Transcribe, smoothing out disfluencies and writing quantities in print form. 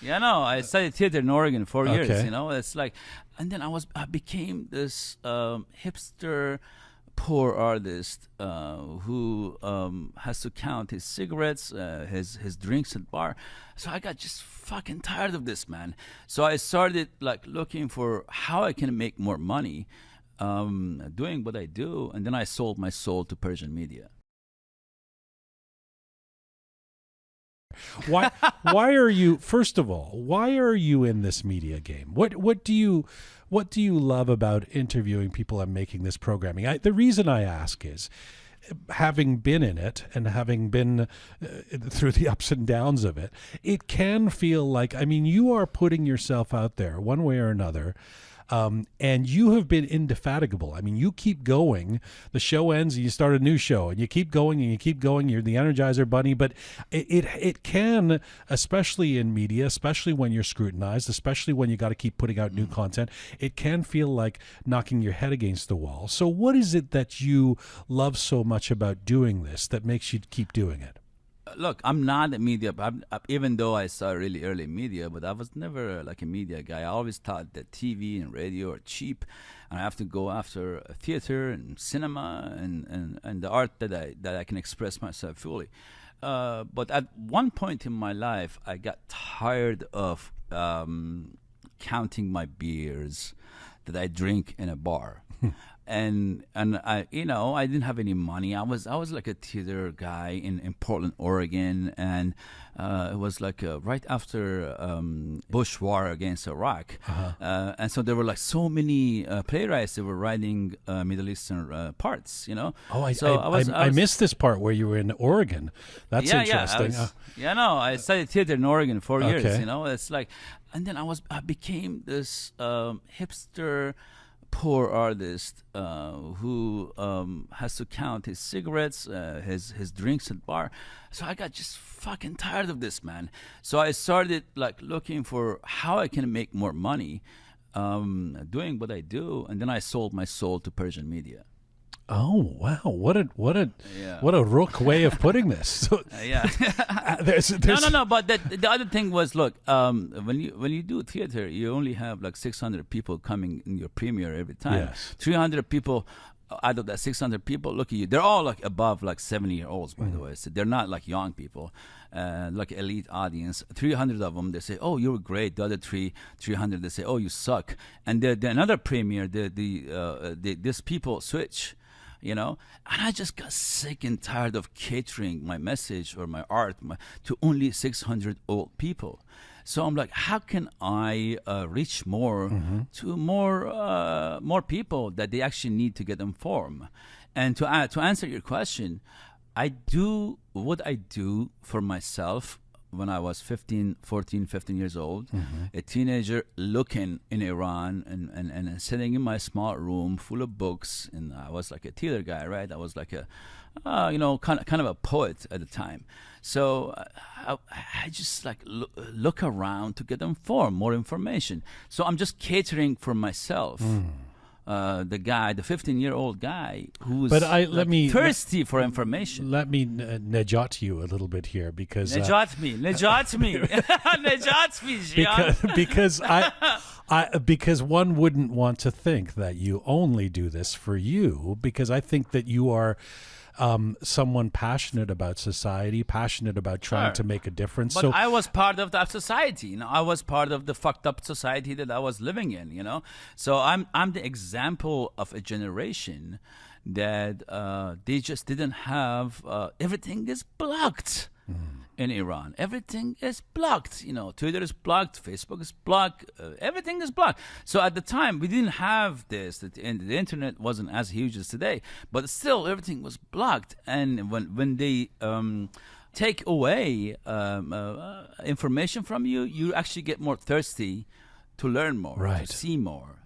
Yeah, no, I studied theater in Oregon 4 years. It's like, and then I became this hipster, poor artist who has to count his cigarettes, his drinks at bar. So I got just fucking tired of this, man. So I started like looking for how I can make more money doing what I do, and then I sold my soul to Persian media. Why are you, first of all, why are you in this media game? What do you love about interviewing people and making this programming? The reason I ask is, having been in it and having been through the ups and downs of it, it can feel like, I mean, you are putting yourself out there one way or another. And you have been indefatigable. I mean, you keep going. The show ends and you start a new show, and you keep going and you keep going. You're the Energizer Bunny. But it can, especially in media, especially when you're scrutinized, especially when you got to keep putting out new content, it can feel like knocking your head against the wall. So what is it that you love so much about doing this that makes you keep doing it? Look, I'm not a media, even though I started really early in media, but I was never like a media guy. I always thought that TV and radio are cheap, and I have to go after theater and cinema and the art that I can express myself fully. But at one point in my life, I got tired of counting my beers that I drink in a bar. And I I didn't have any money. I was like a theater guy in Portland, Oregon, and it was like right after Bush war against Iraq, and so there were like so many playwrights that were writing Middle Eastern parts. I missed this part where you were in Oregon. That's interesting. I studied theater in Oregon 4 years. It's like, and then I became this hipster, poor artist who has to count his cigarettes, his drinks at bar. So I got just fucking tired of this, man. So I started like looking for how I can make more money doing what I do, and then I sold my soul to Persian media. Oh wow! What a Roqe way of putting this. So, there's No. But the other thing was, look, when you do theater, you only have like 600 people coming in your premiere every time. Yes. 300 people out of that 600 people. Look at you. They're all like above like 70-year-olds, by the way. So they're not like young people, like elite audience. 300 of them, they say, "Oh, you're great." The other 300, they say, "Oh, you suck." And the another premiere, these people switch. And I just got sick and tired of catering my message or my art to only 600 old people. So I'm like, how can I reach more to more people that they actually need to get informed? And to answer your question, I do what I do for myself. When I was 15 years old, a teenager looking in Iran and sitting in my small room full of books, and I was like a theater guy, right? I was like a, kind of a poet at the time. So I just like look around to get informed, more information. So I'm just catering for myself. The 15-year-old guy who's thirsty for information. Let me najat you a little bit here, because najat me, najat me, Jian. because one wouldn't want to think that you only do this for you, because I think that you are someone passionate about society, passionate about trying to make a difference. But I was part of that society. I was part of the fucked up society that I was living in. So I'm the example of a generation that they just didn't have. Everything is blocked. In Iran, everything is blocked. Twitter is blocked, Facebook is blocked, everything is blocked. So at the time, we didn't have this, and the internet wasn't as huge as today, but still everything was blocked. And when they take away information from you, you actually get more thirsty to learn more, to see more.